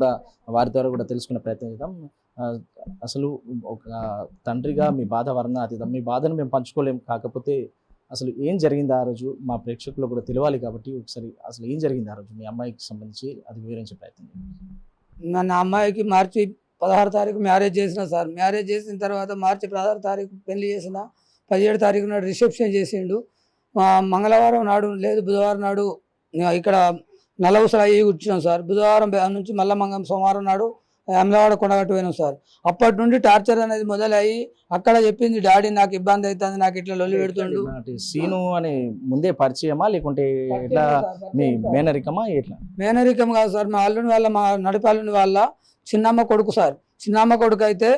కూడా వారి ద్వారా కూడా తెలుసుకునే ప్రయత్నం చేద్దాం. అసలు ఒక తండ్రిగా మీ బాధ వర్ణనాతీతం. మీ బాధను మేము పంచుకోలేము. కాకపోతే అసలు ఏం జరిగింది ఆ రోజు మా ప్రేక్షకులు కూడా తెలియాలి కాబట్టి ఒకసారి అసలు ఏం జరిగింది ఆ రోజు మీ అమ్మాయికి సంబంధించి అది వివరించే ప్రయత్నం చేయండి. నా అమ్మాయికి మార్చి 16 తారీఖు మ్యారేజ్ చేసిన సార్. మ్యారేజ్ చేసిన తర్వాత మార్చి 16 తారీఖు పెళ్లి చేసిన, 17 తారీఖు నాడు రిసెప్షన్ చేసిండు. మంగళవారం నాడు లేదు బుధవారం నాడు ఇక్కడ నల్లవుసలు అయ్యి కూర్చున్నాం సార్. బుధవారం నుంచి మళ్ళా సోమవారం నాడు అమలవాడ కొండగట్టు పోయినాం సార్. అప్పటి నుండి టార్చర్ అనేది మొదలయ్యి అక్కడ చెప్పింది, డాడీ నాకు ఇబ్బంది అవుతుంది, నాకు ఇట్లా లొల్లి పెడుతుండు. సీను అని ముందే పరిచయమా లేకుంటే ఎట్లా మీ మేనరికమా ఎట్లా? మేనరికం కాదు సార్, మా అల్లుని వాళ్ళ మా నడిపాల్లుని వాళ్ళ చిన్నమ్మ కొడుకు సార్. చిన్నమ్మ కొడుకు అయితే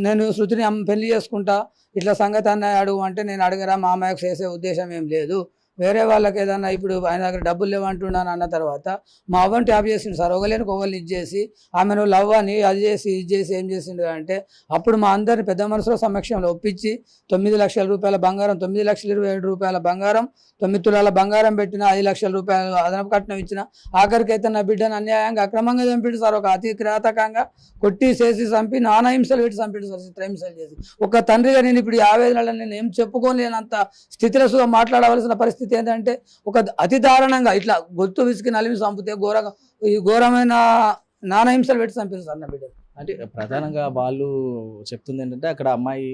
నేను శృతిని పెళ్లి చేసుకుంటా ఇట్లా సంగతి అన్న అడుగు అంటే నేను అడగరా, మా అమ్మాయికి చేసే ఉద్దేశం ఏం లేదు, వేరే వాళ్ళకి ఏదన్నా ఇప్పుడు ఆయన దగ్గర డబ్బులు లేవంటున్నాను అన్న తర్వాత మా అవ్వని ట్యాప్ చేసిండు సార్. ఒకలేనికి ఒకరిని ఇచ్చేసి ఆమెను లవ్ అని అది చేసి ఇది చేసి ఏం చేసిండు అంటే అప్పుడు మా అందరిని పెద్ద మనుషుల సమక్షంలో ఒప్పించి 9 లక్షల రూపాయల బంగారం, 9,27,000 బంగారం, 9 తులాల బంగారం పెట్టిన, 5 లక్షల రూపాయలు అదనపు కట్నం ఇచ్చిన. ఆఖరికి అయితే నా బిడ్డను అన్యాయంగా అక్రమంగా చంపిడు సార్. ఒక అతి కిరాతకంగా కొట్టి చేసి చంపి నానా హింసలు పెట్టి చంపిడు సార్, చిత్రహింసలు చేసి. ఒక తండ్రిగా నేను ఇప్పుడు 50 నేను ఏం చెప్పుకోలేనంత స్థితిలో సుగా మాట్లాడవలసిన పరిస్థితి ఏంటంటే ఒక అతి దారుణంగా ఇట్లా గొత్తు విసికి నలిమి చంపితే ఘోరమైన నానా హింసలు పెట్టి చంపారు సార్ నా బిడ్డ. అంటే ప్రధానంగా వాళ్ళు చెప్తుంది ఏంటంటే అక్కడ అమ్మాయి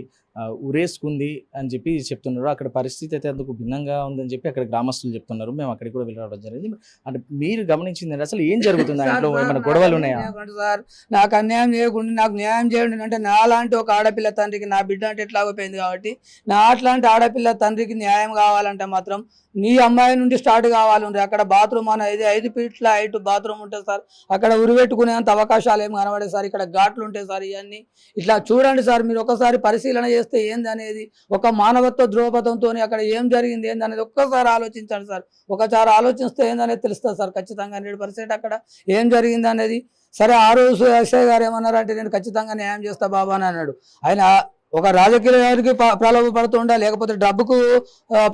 ఉరేసుకుంది అని చెప్పి చెప్తున్నారు. అక్కడ పరిస్థితి అయితే అందుకు భిన్నంగా ఉందని చెప్పి అక్కడ గ్రామస్తులు చెప్తున్నారు. మేము అక్కడికి కూడా వెళ్ళడం జరిగింది. అంటే మీరు గమనించింది అసలు ఏం జరుగుతుంది, ఇంట్లో ఏమైనా గొడవలు ఉన్నాయా సార్? నాకు అన్యాయం చేయకుండా నాకు న్యాయం చేయండి అంటే, నా లాంటి ఒక ఆడపిల్ల తండ్రికి నా బిడ్డ అంటే ఎట్లా అయిపోయింది కాబట్టి నా అట్లాంటి ఆడపిల్ల తండ్రికి న్యాయం కావాలంటే మాత్రం నీ అమ్మాయి నుండి స్టార్ట్ కావాలి. అక్కడ బాత్రూమ్ అనేది 5 ఫీట్ల హైట్ బాత్రూమ్ ఉంటుంది సార్. అక్కడ ఉరిపెట్టుకునేంత అవకాశాలు ఏమి కనబడే సార్. ఇక్కడ ఘాట్లు ఉంటాయి సార్. ఇవన్నీ ఇట్లా చూడండి సార్, మీరు ఒకసారి పరిశీలన చేస్తే ఏంది అనేది, ఒక మానవత్వ ద్రోపథంతో అక్కడ ఏం జరిగింది ఏంది అనేది ఒక్కసారి ఆలోచించండి సార్. ఒకసారి ఆలోచిస్తే ఏందనేది తెలుస్తుంది సార్ ఖచ్చితంగా 100% అక్కడ ఏం జరిగింది అనేది. సరే, ఆ రోజు ఎస్ఐ గారు ఏమన్నారంటే నేను ఖచ్చితంగా న్యాయం చేస్తా బాబా అని అన్నాడు. ఆయన ఒక రాజకీయానికి ప్రలోభ పడుతుండా లేకపోతే డబ్బుకు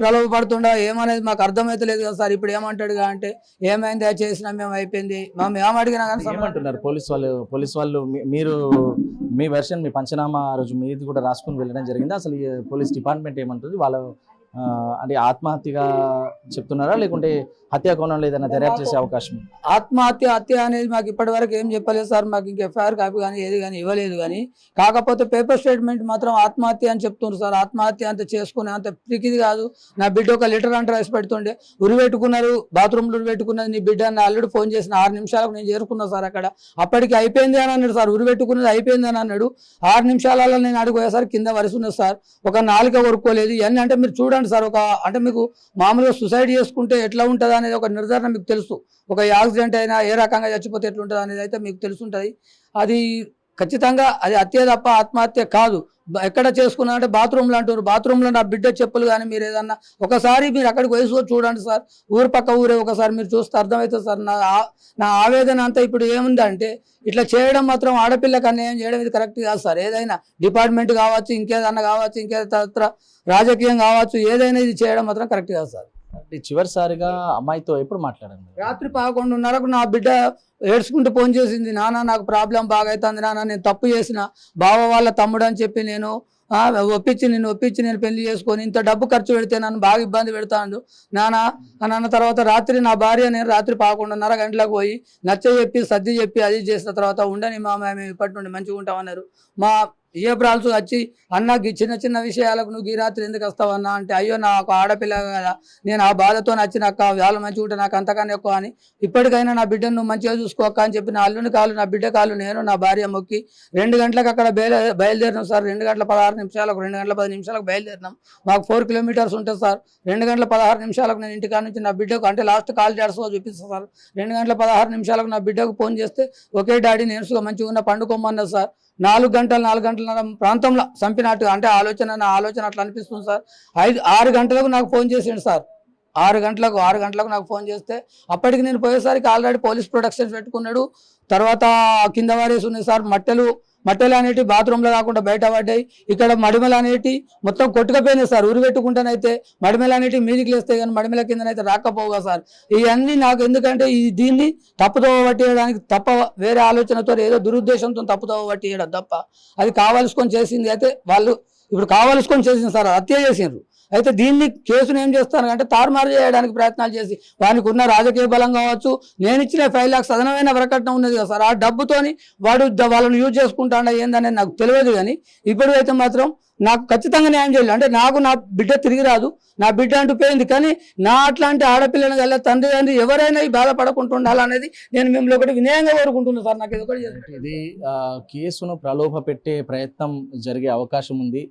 ప్రలోభ పడుతుండా ఏమనేది మాకు అర్థమైతే లేదు కదా సార్. ఇప్పుడు ఏమంటాడుగా అంటే ఏమైంది అది చేసినా మేము అయిపోయింది మేము ఏమడిగినా కానీ ఏమంటున్నారు పోలీస్ వాళ్ళు మీరు మీ వెర్షన్ మీ పంచనామా ఆ రోజు మీది కూడా రాసుకుని వెళ్ళడం జరిగింది. అసలు పోలీస్ డిపార్ట్మెంట్ ఏమంటుంది? వాళ్ళు అంటే ఆత్మహత్యగా చెప్తున్నారా లేకుంటే హత్యా కోణంలో ఏదైనా దర్యాప్తు చేసే అవకాశం? హత్య అనేది మాకు ఇప్పటి వరకు ఏం చెప్పలేదు సార్. మాకు ఇంక ఎఫ్ఐఆర్ కాపీ కానీ ఏది కానీ ఇవ్వలేదు. కానీ కాకపోతే పేపర్ స్టేట్మెంట్ మాత్రం ఆత్మహత్య అని చెప్తున్నారు సార్. ఆత్మహత్య అంత చేసుకునే అంత పిరికిది కాదు. నా బిడ్డ ఒక లీటర్ అంటే రాసి పెడుతుండే, ఉరిపెట్టుకున్నారు, బాత్రూమ్లో ఉరిపెట్టుకున్నది నీ బిడ్డ. నా అల్లుడు ఫోన్ చేసిన 6 నిమిషాలకు నేను చేరుకున్నా సార్. అక్కడ అప్పటికి అయిపోయింది అని అన్నాడు సార్. ఉరిపెట్టుకున్నది అయిపోయింది అని అన్నాడు. 6 నిమిషాలలో నేను అడిగిపోయేసరికి కింద వరుస ఉన్నది సార్. ఒక నాలుక కొరుక్కోలేదు. ఇవన్నీ అంటే మీరు చూడండి సార్. అంటే మీకు మామూలుగా సూసైడ్ చేసుకుంటే ఎట్లా ఉంటుంది అనేది ఒక నిర్ధారణ మీకు తెలుసు. ఒక యాక్సిడెంట్ అయినా ఏ రకంగా చచ్చిపోతే ఎట్లుంటుంది అనేది అయితే మీకు తెలుసుంటుంది. అది ఖచ్చితంగా అది హత్య తప్ప ఆత్మహత్య కాదు. ఎక్కడ చేసుకున్నా అంటే బాత్రూమ్లో అంటారు. బాత్రూంలో నా బిడ్డ చెప్పులు కానీ మీరు ఏదన్నా ఒకసారి మీరు అక్కడికి వయసు చూడండి సార్. ఊరు పక్క ఊరే ఒకసారి మీరు చూస్తే అర్థమవుతుంది సార్. నా ఆవేదన అంతా ఇప్పుడు ఏముందంటే ఇట్లా చేయడం మాత్రం ఆడపిల్లకి అన్యాయం చేయడం ఇది కరెక్ట్ కాదు సార్. ఏదైనా డిపార్ట్మెంట్ కావచ్చు, ఇంకేదన్నా కావచ్చు, ఇంకేదైనా రాజకీయం కావచ్చు, ఏదైనా ఇది చేయడం మాత్రం కరెక్ట్ కాదు సార్. చివరిసారిగా అమ్మాయితో ఎప్పుడు మాట్లాడండి? రాత్రి 11:30కు నా బిడ్డ ఏడ్చుకుంటూ ఫోన్ చేసింది. నాన్న నాకు ప్రాబ్లం బాగా అవుతుంది నాన్న, నేను తప్పు చేసిన, బావ వాళ్ళ తమ్ముడు అని చెప్పి నిన్ను ఒప్పించి నేను పెళ్లి చేసుకొని ఇంత డబ్బు ఖర్చు పెడితే నన్ను బాగా ఇబ్బంది పెడతాడు నాన్న అని అన్న తర్వాత రాత్రి నా భార్య నేను రాత్రి 11:30 గంటలకు పోయి నచ్చ చెప్పి సర్ది చెప్పి అది చేసిన తర్వాత ఉండని మామ మేము ఇప్పటి నుండి మంచిగా ఉంటామన్నారు. మా ఏప్రాల్స్ వచ్చి అన్నకి చిన్న విషయాలకు నువ్వు ఈ రాత్రి ఎందుకు వస్తావన్నా అంటే, అయ్యో నాకు ఆడపిల్ల కదా, నేను ఆ బాధతో నచ్చినాక వాళ్ళు మంచిగా ఉంటే నాకు అంతకన్నా ఎక్కువ అని, ఇప్పటికైనా నా బిడ్డను నువ్వు మంచిగా చూసుకోక అని చెప్పి నా అల్లుని కాలు నా బిడ్డ కాలు నేను నా భార్య మొక్కి 2 గంటలకు అక్కడ బయలుదేరినాం సార్. 2:16 2:10 బయలుదేరినాం. మాకు 4 కిలోమీటర్స్ ఉంటుంది సార్. 2:16 నేను ఇంటికాడ నుంచి నా బిడ్డకు అంటే లాస్ట్ కాల్ చేస్తా చూపిస్తాను సార్. 2:16 నా బిడ్డకు ఫోన్ చేస్తే ఒకే డాడీ నేను మంచిగా ఉన్న పండుకోమన్నది సార్. 4 గంటల ప్రాంతంలో చంపినట్టు అంటే నా ఆలోచన అట్లా అనిపిస్తుంది సార్. 6 గంటలకు నాకు ఫోన్ చేసిండు సార్. 6 గంటలకు నాకు ఫోన్ చేస్తే అప్పటికి నేను పోయేసరికి ఆల్రెడీ పోలీస్ ప్రొటెక్షన్ పెట్టుకున్నాడు. తర్వాత కింద వారేసి ఉన్నాయి సార్. మట్టెలు మట్టెలు అనేటి బాత్రూంలో కాకుండా బయట పడ్డాయి. ఇక్కడ మడిమలు అనేటి మొత్తం కొట్టుకపోయినాయి సార్. ఉరి పెట్టుకుంటానైతే మడిమలు అనేటి మీదికి లేస్తాయి కానీ మడిమల కిందనైతే రాకపోగా సార్. ఇవన్నీ నాకు ఎందుకంటే దీన్ని తప్పుదోవ పట్టేయడానికి తప్ప వేరే ఆలోచనతో ఏదో దురుద్దేశంతో తప్పుదోవ పట్టేయడం తప్ప అది కావాల్సుకొని చేసింది అయితే వాళ్ళు ఇప్పుడు కావాల్సుకొని చేసింది సార్, హత్య చేసిండ్రు. అయితే దీన్ని కేసును ఏం చేస్తారు అంటే తారుమారు చేయడానికి ప్రయత్నాలు చేసి వానికి ఉన్న రాజకీయ బలం కావచ్చు, నేను ఇచ్చిన 5 lakhs అదనమైన ప్రకటన ఉన్నది కదా సార్, ఆ డబ్బుతోని వాడు వాళ్ళని యూజ్ చేసుకుంటాడా ఏందనేది నాకు తెలియదు. కానీ ఇప్పుడు అయితే మాత్రం నాకు ఖచ్చితంగా న్యాయం చేయాలి. అంటే నాకు నా బిడ్డ తిరిగి రాదు, నా బిడ్డ అంటూ పోయింది, కానీ నా అట్లాంటి ఆడపిల్లని గల తండ్రి ఎవరైనా ఈ బాధపడకుండా ఉండాలనేది నేను మిమ్మల్ని ఒకటి వినయంగా కోరుకుంటున్నాను సార్. నాకు ఇది ఒకటి ఇది కేసును ప్రలోభ పెట్టే ప్రయత్నం జరిగే అవకాశం ఉంది.